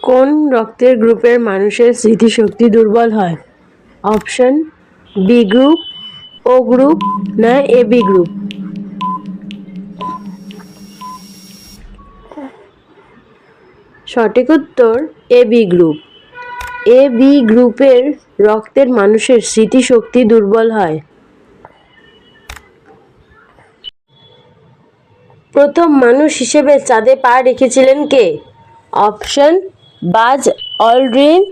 কোন রক্তের গ্রুপের মানুষের স্মৃতিশক্তি দুর্বল হয়? অপশন বি গ্রুপ, ও গ্রুপ না এবি গ্রুপ? সঠিক উত্তর এবি গ্রুপ। এবি গ্রুপের রক্তের মানুষের স্মৃতিশক্তি দুর্বল হয়। প্রথম মানুষ হিসেবে চাঁদে পা রেখেছিলেন কে? Option Buzz Aldrin,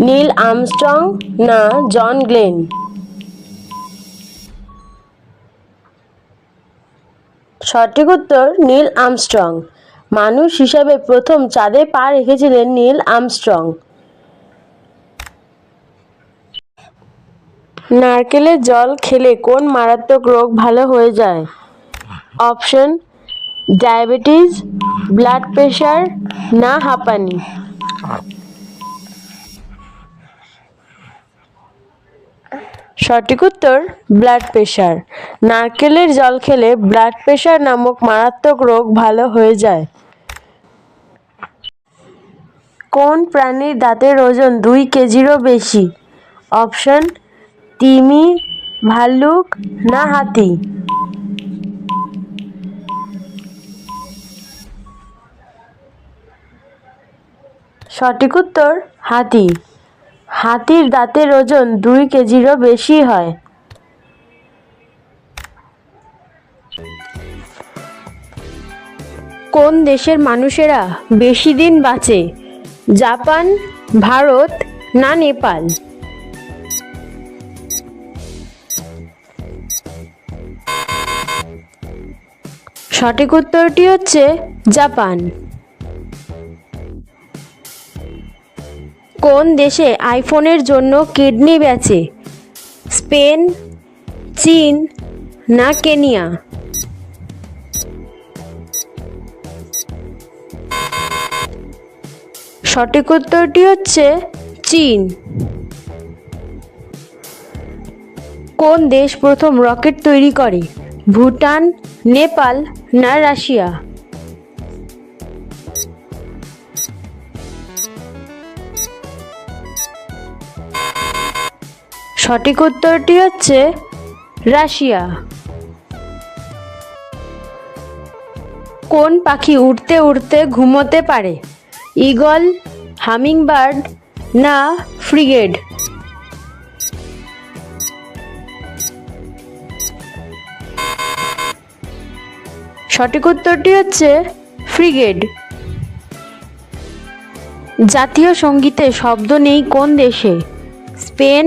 Neil Armstrong না জন গ্লেন? সঠিক উত্তর নীল আর্মস্ট্রং। মানুষ হিসাবে প্রথম চাঁদে পা রেখেছিলেন নীল আর্মস্ট্রং। নারকেলের জল খেলে কোন মারাত্মক রোগ ভালো হয়ে যায়? অপশন ডায়াবেটিস, ব্লাড প্রেশার না হাঁপানি? সঠিক উত্তর ব্লাড প্রেশার। নারকেলের জল খেলে ব্লাড প্রেশার নামক মারাত্মক রোগ ভালো হয়ে যায়। কোন প্রাণীর দাঁতের ওজন 2 কেজিরও বেশি? অপশন তিমি, ভাল্লুক না হাতি? সঠিক উত্তর হাতি। হাতির দাঁতের ওজন 2 কেজিরও বেশি হয়। কোন দেশের মানুষেরা বেশি দিন বাঁচে? জাপান, ভারত না নেপাল? সঠিক উত্তরটি হচ্ছে জাপান। কোন দেশে আইফোনের জন্য কিডনি বেচে? স্পেন, চীন না কেনিয়া? সঠিক উত্তরটি হচ্ছে চীন। কোন দেশ প্রথম রকেট তৈরি করে? ভুটান, নেপাল না রাশিয়া? সঠিক উত্তরটি হচ্ছে রাশিয়া। কোন পাখি উড়তে উড়তে ঘুমোতে পারে? ঈগল, হামিংবার্ড না ফ্রিগেট? সঠিক উত্তরটি হচ্ছে ফ্রিগেট। জাতীয় সঙ্গীতে শব্দ নেই কোন দেশে? স্পেন,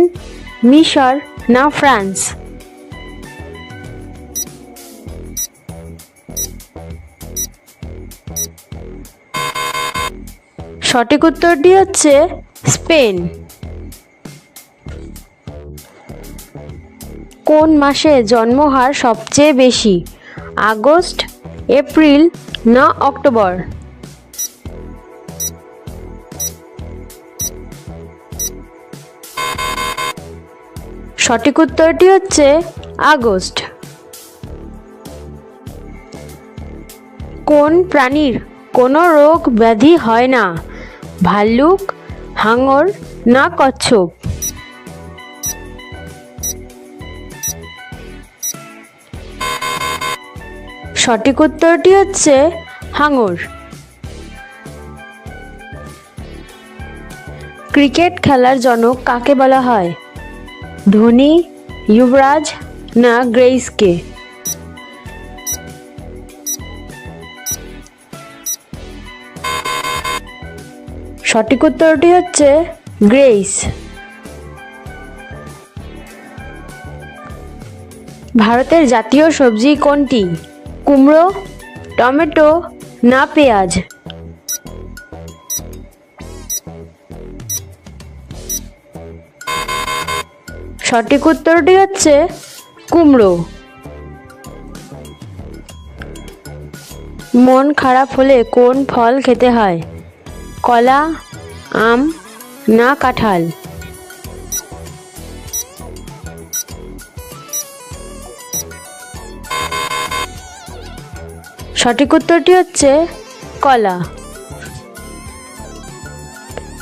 মিশর না ফ্রান্স? সঠিক উত্তরটি হচ্ছে স্পেন। কোন মাসে জন্মহার সবচেয়ে বেশি? আগস্ট, এপ্রিল না অক্টোবর? সঠিক উত্তরটি হচ্ছে আগস্ট। কোন প্রাণীর কোনো রোগ ব্যাধি হয় না? ভাল্লুক, হাঙর না কচ্ছপ? সঠিক উত্তরটি হচ্ছে হাঙর। ক্রিকেট খেলার জনক কাকে বলা হয়? ধোনি, যুবরাজ না গ্রেইসকে? সঠিক উত্তরটি হচ্ছে গ্রেইস। ভারতের জাতীয় সবজি কোনটি? কুমড়ো, টমেটো না পেঁয়াজ? সঠিক উত্তরটি হচ্ছে কুমড়ো। মন খারাপ হলে কোন ফল খেতে হয়? কলা, আম না কাঁঠাল? সঠিক উত্তরটি হচ্ছে কলা।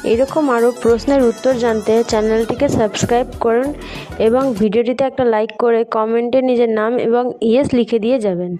এরকম আরও প্রশ্নের উত্তর জানতে চ্যানেলটিকে সাবস্ক্রাইব করুন এবং ভিডিওটিতে একটা লাইক করে কমেন্টে নিজের নাম এবং ইয়েস লিখে দিয়ে যাবেন।